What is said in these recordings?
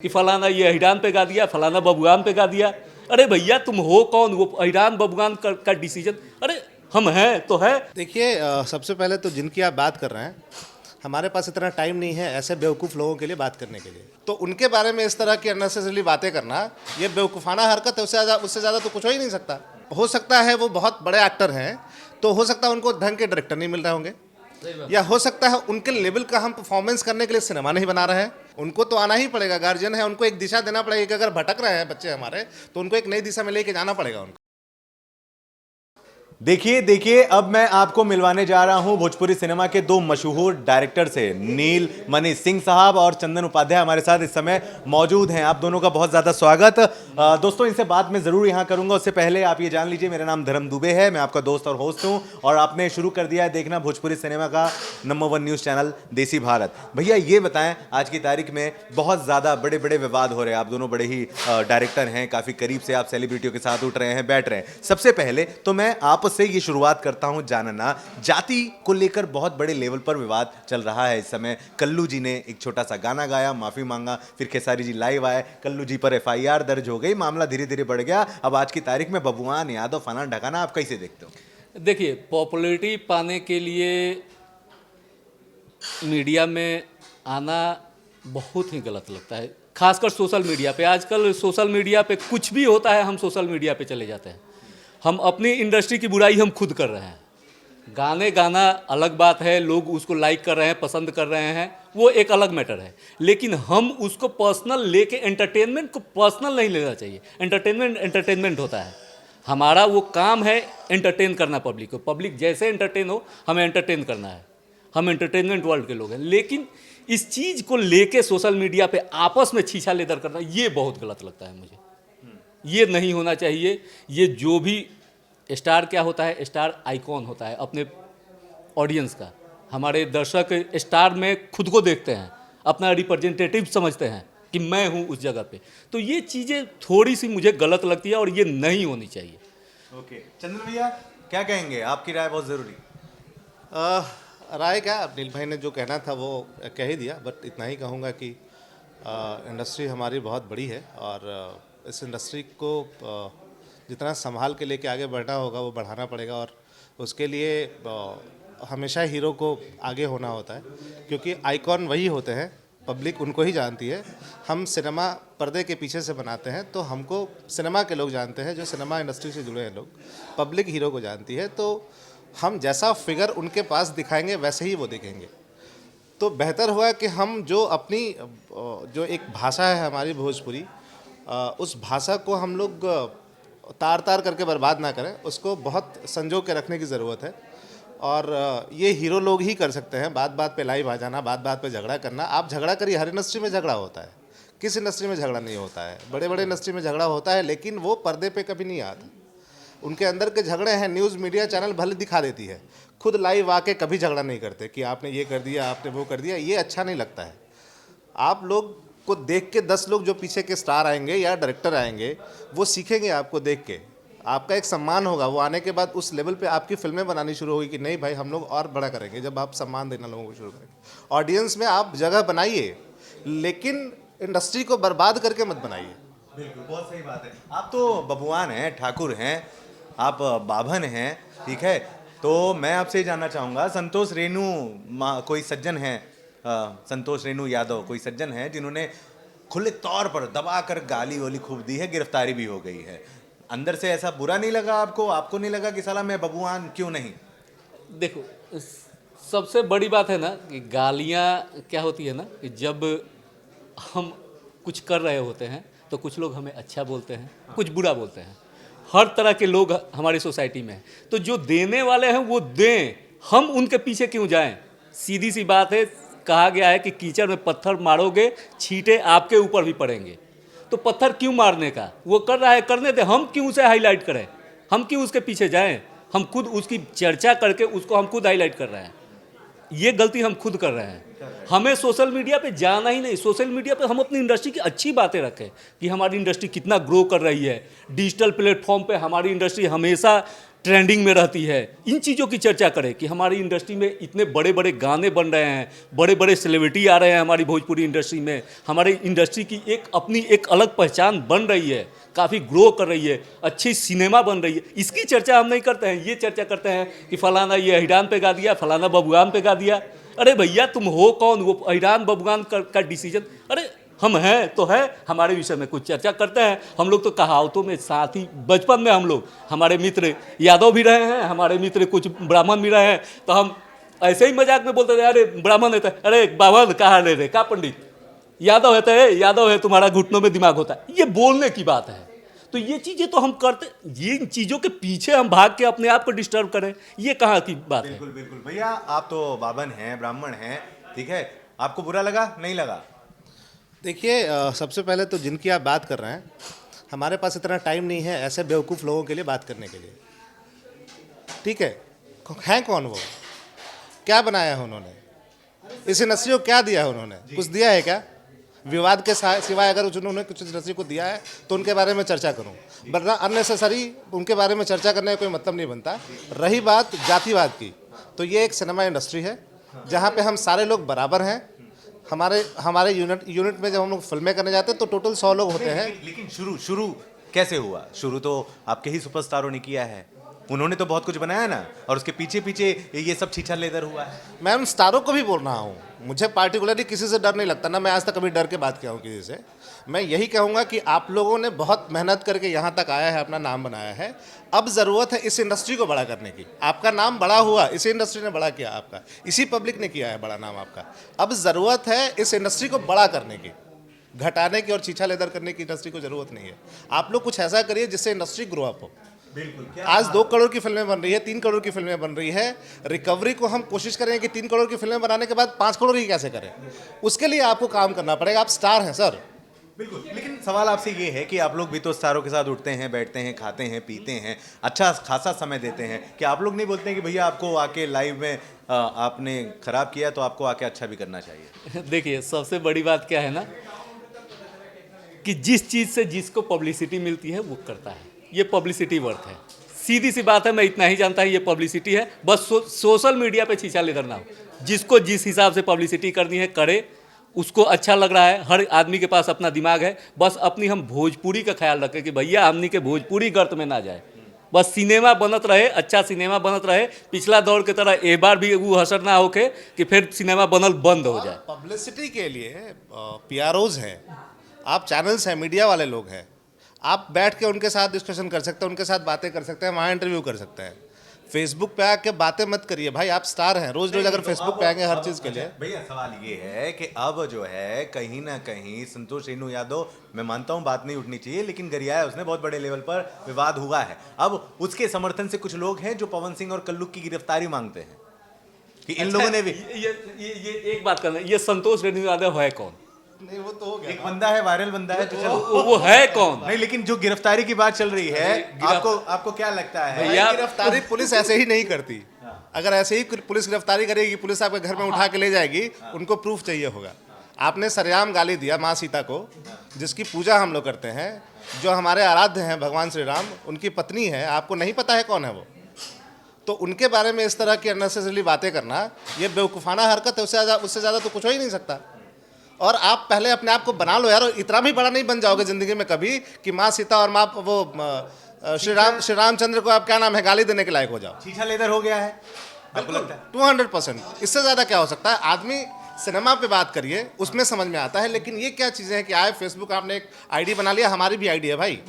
कि फलाना ये अहिरान पे गा दिया, फलाना बबुआन पे गा दिया। अरे भैया तुम हो कौन? वो अहिरान बबुआन का डिसीजन, अरे हम हैं तो है। देखिए सबसे पहले तो जिनकी आप बात कर रहे हैं, हमारे पास इतना टाइम नहीं है ऐसे बेवकूफ़ लोगों के लिए बात करने के लिए। तो उनके बारे में इस तरह की अननेसेसरी बातें करना, ये बेवकूफ़ाना हरकत है। उससे ज़्यादा तो कुछ हो ही नहीं सकता। हो सकता है वो बहुत बड़े एक्टर हैं, तो हो सकता है उनको ढंग के डायरेक्टर नहीं मिल रहे होंगे, या हो सकता है उनके लेवल का हम परफॉर्मेंस करने के लिए सिनेमा नहीं बना रहे हैं। उनको तो आना ही पड़ेगा, गार्जियन है, उनको एक दिशा देना पड़ेगा कि अगर भटक रहे हैं बच्चे हमारे, तो उनको एक नई दिशा में लेके जाना पड़ेगा उनको। देखिए देखिए, अब मैं आपको मिलवाने जा रहा हूं भोजपुरी सिनेमा के दो मशहूर डायरेक्टर से। नील मनीष सिंह साहब और चंदन उपाध्याय हमारे साथ इस समय मौजूद हैं। आप दोनों का बहुत ज़्यादा स्वागत। दोस्तों, इनसे बात मैं ज़रूर यहां करूंगा, उससे पहले आप ये जान लीजिए, मेरा नाम धर्म दुबे है, मैं आपका दोस्त और होस्ट हूं, और आपने शुरू कर दिया है देखना भोजपुरी सिनेमा का नंबर 1 न्यूज़ चैनल देसी भारत। भैया ये बताएं, आज की तारीख में बहुत ज़्यादा बड़े बड़े विवाद हो रहे हैं। आप दोनों बड़े ही डायरेक्टर हैं, काफ़ी करीब से आप सेलिब्रिटियों के साथ उठ रहे हैं, बैठ रहे हैं। सबसे पहले तो मैं आप से ये शुरुआत करता हूं जानना, जाति को लेकर बहुत बड़े लेवल पर विवाद चल रहा है इस समय। कल्लू जी ने एक छोटा सा गाना गाया, माफी मांगा, फिर खेसारी जी लाइव आए, कल्लू जी पर एफआईआर दर्ज हो गई, मामला धीरे धीरे बढ़ गया। अब आज की तारीख में बबुआन, यादव, फलाना ढकाना, आप कैसे देखते हो? देखिए, पॉपुलैरिटी पाने के लिए मीडिया में आना बहुत ही गलत लगता है, खासकर सोशल मीडिया पे। आजकल सोशल मीडिया पे कुछ भी होता है, हम सोशल मीडिया पे चले जाते हैं। हम अपनी इंडस्ट्री की बुराई हम खुद कर रहे हैं। गाने गाना अलग बात है, लोग उसको लाइक कर रहे हैं, पसंद कर रहे हैं, वो एक अलग मैटर है। लेकिन हम उसको पर्सनल लेके, एंटरटेनमेंट को पर्सनल नहीं लेना चाहिए। एंटरटेनमेंट होता है, हमारा वो काम है एंटरटेन करना पब्लिक को। पब्लिक जैसे एंटरटेन हो, हमें एंटरटेन करना है। हम एंटरटेनमेंट वर्ल्ड के लोग हैं। लेकिन इस चीज़ को लेके सोशल मीडिया पे आपस में छीछा लेदर करना, ये बहुत गलत लगता है मुझे। ये नहीं होना चाहिए। ये जो भी स्टार क्या होता है, स्टार आइकॉन होता है अपने ऑडियंस का। हमारे दर्शक स्टार में खुद को देखते हैं, अपना रिप्रेजेंटेटिव समझते हैं कि मैं हूँ उस जगह पे। तो ये चीज़ें थोड़ी सी मुझे गलत लगती है और ये नहीं होनी चाहिए। ओके, चंदन भैया क्या कहेंगे? आपकी राय बहुत ज़रूरी। राय क्या, नील भाई ने जो कहना था वो कह ही दिया। बट इतना ही कहूँगा कि इंडस्ट्री हमारी बहुत बड़ी है, और इस इंडस्ट्री को जितना संभाल के लेके आगे बढ़ना होगा वो बढ़ाना पड़ेगा। और उसके लिए हमेशा हीरो को आगे होना होता है, क्योंकि आइकॉन वही होते हैं, पब्लिक उनको ही जानती है। हम सिनेमा पर्दे के पीछे से बनाते हैं, तो हमको सिनेमा के लोग जानते हैं, जो सिनेमा इंडस्ट्री से जुड़े हैं लोग। पब्लिक हीरो को जानती है, तो हम जैसा फिगर उनके पास दिखाएंगे वैसे ही वो दिखेंगे। तो बेहतर हुआ कि हम जो अपनी जो एक भाषा है हमारी भोजपुरी, उस भाषा को हम लोग तार तार करके बर्बाद ना करें, उसको बहुत संजो के रखने की ज़रूरत है। और ये हीरो लोग ही कर सकते हैं, बात बात पे लाइव आ जाना, बात बात पे झगड़ा करना। आप झगड़ा करिए, हर इंडस्ट्री में झगड़ा होता है, किस इंडस्ट्री में झगड़ा नहीं होता है? बड़े बड़े इंडस्ट्री में झगड़ा होता है, लेकिन वो पर्दे पे कभी नहीं आता। उनके अंदर के झगड़े हैं, न्यूज़ मीडिया चैनल भले दिखा देती है, खुद लाइव आके कभी झगड़ा नहीं करते कि आपने ये कर दिया, आपने वो कर दिया। ये अच्छा नहीं लगता है। आप लोग को देख के 10 लोग जो पीछे के स्टार आएंगे या डायरेक्टर आएंगे, वो सीखेंगे आपको देख के, आपका एक सम्मान होगा। वो आने के बाद उस लेवल पे आपकी फिल्में बनानी शुरू होगी कि नहीं भाई, हम लोग और बड़ा करेंगे। जब आप सम्मान देना लोगों को शुरू करेंगे, ऑडियंस में आप जगह बनाइए, लेकिन इंडस्ट्री को बर्बाद करके मत बनाइए। बिल्कुल, बहुत सही बात है। आप तो बबुआन हैं, ठाकुर हैं, आप बाभन हैं, ठीक है। तो मैं आपसे जानना चाहूँगा, संतोष रेणु कोई सज्जन हैं, संतोष रेणु यादव कोई सज्जन हैं जिन्होंने खुले तौर पर दबाकर गाली वाली खूब दी है, गिरफ्तारी भी हो गई है। अंदर से ऐसा बुरा नहीं लगा आपको? आपको नहीं लगा कि साला मैं बबुआन क्यों नहीं? देखो, सबसे बड़ी बात है ना कि गालियाँ क्या होती है ना, कि जब हम कुछ कर रहे होते हैं तो कुछ लोग हमें अच्छा बोलते हैं, कुछ बुरा बोलते हैं। हर तरह के लोग हमारी सोसाइटी में हैं। तो जो देने वाले हैं वो दें, हम उनके पीछे क्यों जाएं? सीधी सी बात है, कहा गया है कि कीचड़ में पत्थर मारोगे, छींटे आपके ऊपर भी पड़ेंगे। तो पत्थर क्यों मारने का? वो कर रहा है, करने दे। हम क्यों उसे हाईलाइट करें? हम क्यों उसके पीछे जाएं? हम खुद उसकी चर्चा करके उसको हम खुद हाईलाइट कर रहे हैं। ये गलती हम खुद कर रहे हैं। हमें सोशल मीडिया पे जाना ही नहीं। सोशल मीडिया पे हम अपनी इंडस्ट्री की अच्छी बातें रखें कि हमारी इंडस्ट्री कितना ग्रो कर रही है। डिजिटल प्लेटफॉर्म पे हमारी इंडस्ट्री हमेशा ट्रेंडिंग में रहती है, इन चीज़ों की चर्चा करें कि हमारी इंडस्ट्री में इतने बड़े बड़े गाने बन रहे हैं, बड़े बड़े सेलिब्रिटी आ रहे हैं हमारी भोजपुरी इंडस्ट्री में, हमारी इंडस्ट्री की अपनी एक अलग पहचान बन रही है, काफ़ी ग्रो कर रही है, अच्छी सिनेमा बन रही है। इसकी चर्चा हम नहीं करते हैं, ये चर्चा करते हैं कि फलाना ये अहिरान पे गा दिया, फलाना बबुआन पे गा दिया। अरे भैया तुम हो कौन, वो अहिरान बबुआन का डिसीजन, अरे हम हैं तो है, हमारे विषय में कुछ चर्चा करते हैं। हम लोग तो कहावतों में साथ ही बचपन में हम लोग, हमारे मित्र यादव भी रहे हैं, हमारे मित्र कुछ ब्राह्मण भी रहे हैं, तो हम ऐसे ही मजाक में बोलते थे, अरे ब्राह्मण है तो अरे बावन कहाँ ले रहे, कहाँ पंडित, यादव है तो यादव है, तुम्हारा घुटनों में दिमाग होता है, ये बोलने की बात है। तो ये चीज़ें तो हम करते, ये इन चीज़ों के पीछे हम भाग के अपने आप को डिस्टर्ब करें, ये कहाँ की बात है। बिल्कुल बिल्कुल भैया, आप तो बावन हैं, ब्राह्मण हैं, ठीक है, आपको बुरा लगा नहीं लगा? देखिए सबसे पहले तो जिनकी आप बात कर रहे हैं, हमारे पास इतना टाइम नहीं है ऐसे बेवकूफ़ लोगों के लिए बात करने के लिए, ठीक है। हैं कौन वो, क्या बनाया है उन्होंने, इस इंडस्ट्री को क्या दिया है उन्होंने, कुछ दिया है क्या? विवाद के सिवाय अगर उन्होंने कुछ इंडस्ट्री को दिया है तो उनके बारे में चर्चा करूं, वरना अननेसेसरी उनके बारे में चर्चा करने का कोई मतलब नहीं बनता। रही बात जातिवाद की, तो ये एक सिनेमा इंडस्ट्री है जहाँ पे हम सारे लोग बराबर हैं। हमारे यूनिट में जब हम लोग फिल्में करने जाते हैं तो टोटल 100 लोग होते हैं। लेकिन शुरू कैसे हुआ? शुरू तो आपके ही सुपरस्टारों ने किया है, उन्होंने तो बहुत कुछ बनाया ना, और उसके पीछे पीछे ये सब छीछा लेदर हुआ है। मैं उन स्टारों को भी बोल रहा हूँ, मुझे पार्टिकुलरली किसी से डर नहीं लगता ना, मैं आज तक कभी डर के बात किया हूँ किसी से। मैं यही कहूँगा कि आप लोगों ने बहुत मेहनत करके यहाँ तक आया है, अपना नाम बनाया है, अब ज़रूरत है इस इंडस्ट्री को बड़ा करने की। आपका नाम बड़ा हुआ, इसी इंडस्ट्री ने बड़ा किया आपका, इसी पब्लिक ने किया है बड़ा नाम आपका। अब ज़रूरत है इस इंडस्ट्री को बड़ा करने की, घटाने की और छीछा लेदर करने की इंडस्ट्री को ज़रूरत नहीं है। आप लोग कुछ ऐसा करिए जिससे इंडस्ट्री ग्रो अप हो। बिल्कुल। आज 2 करोड़ की फिल्में बन रही है, 3 करोड़ की फिल्में बन रही है, रिकवरी को हम कोशिश करें कि 3 करोड़ की फिल्में बनाने के बाद 5 करोड़ की कैसे करें, उसके लिए आपको काम करना पड़ेगा। आप स्टार हैं सर। बिल्कुल, लेकिन सवाल आपसे ये है कि आप लोग भी तो स्टारों के साथ उठते हैं, बैठते हैं, खाते हैं, पीते हैं, अच्छा खासा समय देते हैं, कि आप लोग नहीं बोलते हैं कि भैया आपको आके लाइव में आपने खराब किया तो आपको आके अच्छा भी करना चाहिए? देखिए सबसे बड़ी बात क्या है ना, कि जिस चीज़ से जिसको पब्लिसिटी मिलती है वो करता है, ये पब्लिसिटी वर्थ है, सीधी सी बात है। मैं इतना ही जानता है ये पब्लिसिटी है, बस सोशल मीडिया पे छीछा लेकर ना हो, जिसको जिस हिसाब से पब्लिसिटी करनी है करे, उसको अच्छा लग रहा है। हर आदमी के पास अपना दिमाग है, बस अपनी हम भोजपुरी का ख्याल रखें कि भैया हमनी के भोजपुरी गर्त में ना जाए, बस सिनेमा बनत रहे, अच्छा सिनेमा बनत रहे, पिछला दौर के तरह एक बार भी वो हसर ना होके कि फिर सिनेमा बनल बंद हो जाए। पब्लिसिटी के लिए PROs हैं, आप चैनल्स हैं, मीडिया वाले लोग हैं, आप बैठ के उनके साथ डिस्कशन कर सकते हैं, उनके साथ बातें कर सकते हैं, वहाँ इंटरव्यू कर सकते हैं। फेसबुक पे आके बातें मत करिए भाई, आप स्टार हैं, रोज रोज अगर फेसबुक पे आएंगे हर चीज़ के लिए। भैया सवाल ये है कि अब जो है कहीं ना कहीं संतोष रेणु यादव, मैं मानता हूँ बात नहीं उठनी चाहिए, लेकिन गरियाया उसने, बहुत बड़े लेवल पर विवाद हुआ है। अब उसके समर्थन से कुछ लोग हैं जो पवन सिंह और कल्लू की गिरफ्तारी मांगते हैं कि इन लोगों ने भी ये एक बात करना, ये संतोष रेणु यादव है कौन? नहीं वो तो हो गया, एक बंदा है, वायरल बंदा है, तो चलो वो है कौन? नहीं, लेकिन जो गिरफ्तारी की बात चल रही है, आपको क्या लगता है? भैया गिरफ्तारी पुलिस ऐसे ही नहीं करती। अगर ऐसे ही पुलिस गिरफ्तारी करेगी, पुलिस आपके घर में उठा के ले जाएगी, उनको प्रूफ चाहिए होगा। आपने सरेआम गाली दिया माँ सीता को, जिसकी पूजा हम लोग करते हैं, जो हमारे आराध्य हैं भगवान श्री राम, उनकी पत्नी है, आपको नहीं पता है कौन है वो? तो उनके बारे में इस तरह की अननेसेसरी बातें करना, ये बेवकूफ़ाना हरकत है, उससे ज़्यादा तो कुछ हो ही नहीं सकता। और आप पहले अपने आप को बना लो यार, इतना भी बड़ा नहीं बन जाओगे ज़िंदगी में कभी कि माँ सीता और माँ वो श्री रामचंद्र को आप क्या नाम है गाली देने के लायक हो जाओ। छीछा लेदर हो गया है, आपको लगता है? 200%। इससे ज़्यादा क्या हो सकता है? आदमी सिनेमा पे बात करिए, उसमें समझ में आता है। लेकिन ये क्या चीज़ें हैं कि आए फेसबुक आपने एक आईडी बना लिया, हमारी भी आईडी है भाई,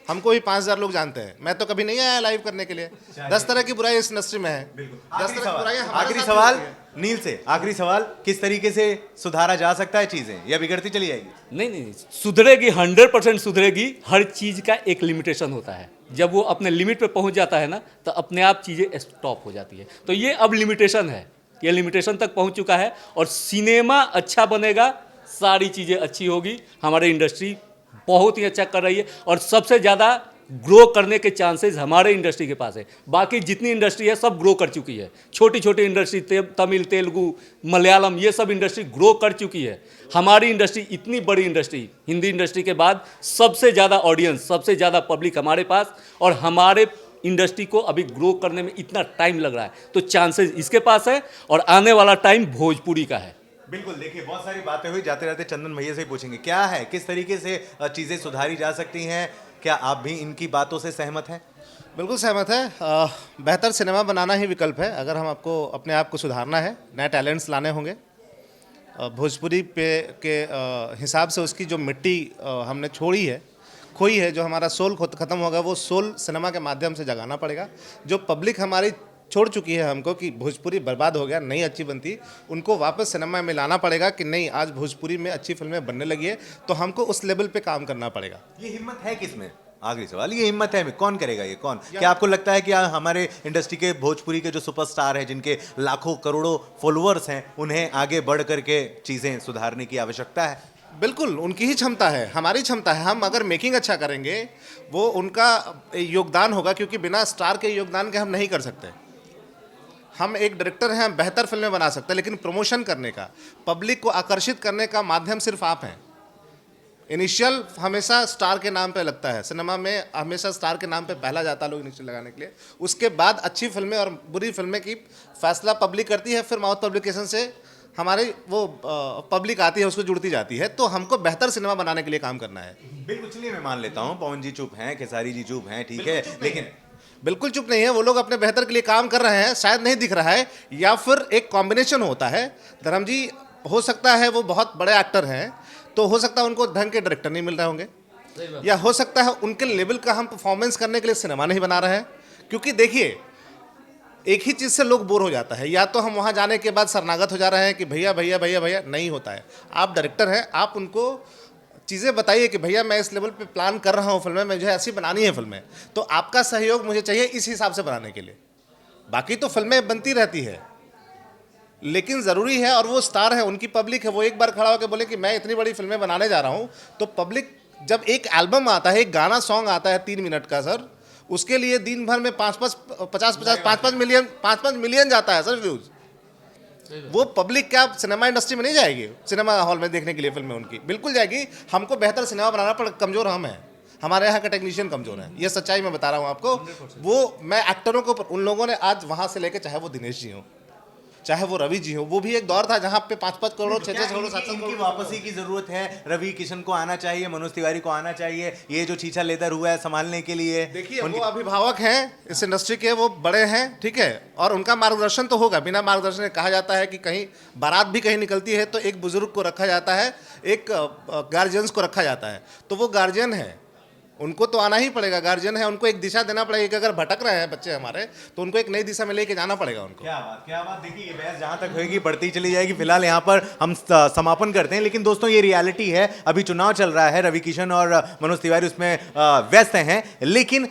हमको भी 5000 लोग जानते हैं। मैं तो कभी नहीं आया लाइव करने के लिए। 10 तरह की बुराई इस इंडस्ट्री में है। 10 तरह की बुराई आखिरी सवाल नील से, आखिरी सवाल, किस तरीके से सुधारा जा सकता है चीजें, या बिगड़ती चली जाएगी? नहीं, सुधरेगी, 100% सुधरेगी। हर चीज़ का एक लिमिटेशन होता है, जब वो अपने लिमिट पे पहुंच जाता है ना, तो अपने आप चीज़ें स्टॉप हो जाती है। तो ये अब लिमिटेशन है, ये लिमिटेशन तक पहुंच चुका है, और सिनेमा अच्छा बनेगा, सारी चीज़ें अच्छी होगी। हमारी इंडस्ट्री बहुत ही अच्छा कर रही है, और सबसे ज़्यादा ग्रो करने के चांसेस हमारे इंडस्ट्री के पास है। बाकी जितनी इंडस्ट्री है सब ग्रो कर चुकी है, छोटी छोटी इंडस्ट्री, तमिल, तेलुगु, मलयालम, ये सब इंडस्ट्री ग्रो कर चुकी है। हमारी इंडस्ट्री इतनी बड़ी इंडस्ट्री, हिंदी इंडस्ट्री के बाद सबसे ज़्यादा ऑडियंस, सबसे ज़्यादा पब्लिक हमारे पास, और हमारे इंडस्ट्री को अभी ग्रो करने में इतना टाइम लग रहा है, तो चांसेस इसके पास है और आने वाला टाइम भोजपुरी का है। बिल्कुल, देखिए बहुत सारी बातें हुई, जाते जाते चंदन भैया से ही पूछेंगे क्या है, किस तरीके से चीज़ें सुधारी जा सकती हैं, क्या आप भी इनकी बातों से सहमत हैं? बिल्कुल सहमत है। बेहतर सिनेमा बनाना ही विकल्प है। अगर हम आपको अपने आप को सुधारना है, नए टैलेंट्स लाने होंगे, भोजपुरी पे के हिसाब से उसकी जो मिट्टी हमने छोड़ी है, खोई है, जो हमारा सोल ख़त्म होगा, वो सोल सिनेमा के माध्यम से जगाना पड़ेगा। जो पब्लिक हमारी छोड़ चुकी है हमको कि भोजपुरी बर्बाद हो गया, नहीं अच्छी बनती, उनको वापस सिनेमा में लाना पड़ेगा कि नहीं आज भोजपुरी में अच्छी फिल्में बनने लगी है, तो हमको उस लेवल पे काम करना पड़ेगा। ये हिम्मत है किसमें? आखिरी सवाल, ये हिम्मत है कौन करेगा, ये कौन? क्या आपको लगता है कि हमारे इंडस्ट्री के भोजपुरी के जो सुपरस्टार हैं, जिनके लाखों करोड़ों फॉलोअर्स हैं, उन्हें आगे बढ़ करके चीज़ें सुधारने की आवश्यकता है? बिल्कुल, उनकी ही क्षमता है, हमारी क्षमता है। हम अगर मेकिंग अच्छा करेंगे, वो उनका योगदान होगा, क्योंकि बिना स्टार के योगदान के हम नहीं कर सकते। हम एक डायरेक्टर हैं, हम बेहतर फिल्में बना सकते हैं, लेकिन प्रमोशन करने का, पब्लिक को आकर्षित करने का माध्यम सिर्फ आप हैं। इनिशियल हमेशा स्टार के नाम पे लगता है, सिनेमा में हमेशा स्टार के नाम पे पहला जाता है लोग इनिशियल लगाने के लिए। उसके बाद अच्छी फिल्में और बुरी फिल्में की फैसला पब्लिक करती है, फिर माउथ पब्लिकेशन से हमारी वो पब्लिक आती है, उसको जुड़ती जाती है। तो हमको बेहतर सिनेमा बनाने के लिए काम करना है। बिल्कुल, चलिए मैं मान लेता हूँ पवन जी चुप हैं, खेसारी जी चुप हैं, ठीक है, लेकिन बिल्कुल चुप नहीं है, वो लोग अपने बेहतर के लिए काम कर रहे हैं, शायद नहीं दिख रहा है, या फिर एक कॉम्बिनेशन होता है। धर्म जी हो सकता है वो बहुत बड़े एक्टर हैं, तो हो सकता है उनको ढंग के डायरेक्टर नहीं मिल रहे होंगे, या हो सकता है उनके लेवल का हम परफॉर्मेंस करने के लिए सिनेमा नहीं बना रहे हैं। क्योंकि देखिए, एक ही चीज़ से लोग बोर हो जाता है, या तो हम वहाँ जाने के बाद शरणागत हो जा रहे हैं कि भैया भैया भैया भैया, नहीं होता है। आप डायरेक्टर हैं, आप उनको चीज़ें बताइए कि भैया मैं इस लेवल पे प्लान कर रहा हूँ फिल्में, मुझे ऐसी बनानी है फिल्में, तो आपका सहयोग मुझे चाहिए इस हिसाब से बनाने के लिए। बाकी तो फिल्में बनती रहती है, लेकिन ज़रूरी है, और वो स्टार है, उनकी पब्लिक है, वो एक बार खड़ा होकर बोले कि मैं इतनी बड़ी फिल्में बनाने जा रहा हूँ, तो पब्लिक जब एक एल्बम आता है, एक गाना सॉन्ग आता है 3 मिनट का सर, उसके लिए दिन भर में 5-5 मिलियन जाता है सर व्यूज़। वो पब्लिक क्या सिनेमा इंडस्ट्री में नहीं जाएगी, सिनेमा हॉल में देखने के लिए फिल्में उनकी बिल्कुल जाएगी। हमको बेहतर सिनेमा बनाना पड़, कमज़ोर हम हैं, हमारे यहाँ का टेक्नीशियन कमज़ोर है, ये सच्चाई मैं बता रहा हूँ आपको। वो मैं एक्टरों को, उन लोगों ने आज वहाँ से लेके, चाहे वो दिनेश जी हों, चाहे वो रवि जी हो, वो भी एक दौर था जहाँ पे 5-5 करोड़ 6-6 करोड़ 7-7 इनकी करोड़ वापसी की जरूरत है। रवि किशन को आना चाहिए, मनोज तिवारी को आना चाहिए, ये जो छीछा लेदर हुआ है संभालने के लिए। देखिए, वो अभिभावक हैं इस इंडस्ट्री के, वो बड़े हैं, ठीक है, और उनका मार्गदर्शन तो होगा। बिना मार्गदर्शन कहा जाता है कि कहीं बारात भी कहीं निकलती है तो एक बुजुर्ग को रखा जाता है, एक गार्जियंस को रखा जाता है, तो वो गार्जियन है, उनको तो आना ही पड़ेगा। गार्जियन है, उनको एक दिशा देना पड़ेगा कि अगर भटक रहे हैं बच्चे हमारे, तो उनको एक नई दिशा में लेके जाना पड़ेगा उनको। क्या बात। देखिए, ये बहस जहां तक होगी बढ़ती चली जाएगी। फिलहाल यहाँ पर हम समापन करते हैं, लेकिन दोस्तों ये रियलिटी है, अभी चुनाव चल रहा है, रवि किशन और मनोज तिवारी उसमें व्यस्त हैं, लेकिन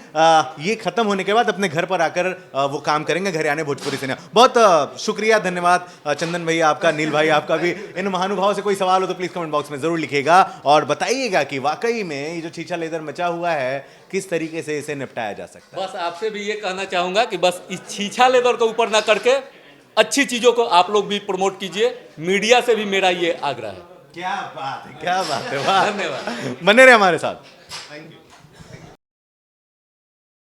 ये खत्म होने के बाद अपने घर पर आकर वो काम करेंगे, घर आने भोजपुरी सिनेमा। बहुत शुक्रिया, धन्यवाद चंदन भैया आपका, नील भाई आपका भी। इन महानुभाव से कोई सवाल हो तो प्लीज कमेंट बॉक्स में जरूर लिखिएगा और बताइएगा कि वाकई में ये जो छीछा लेदर मचा हुआ है, किस तरीके से इसे निपटाया जा सकता है। बस आपसे भी ये कहना चाहूँगा कि बस इस छीछा लेदर के ऊपर ना करके अच्छी चीज़ों को आप लोग भी प्रमोट कीजिए। मीडिया से भी मेरा ये आग्रह है। क्या बात है, क्या बात है, वाह। धन्यवाद। बने रहे हमारे साथ। Thank you.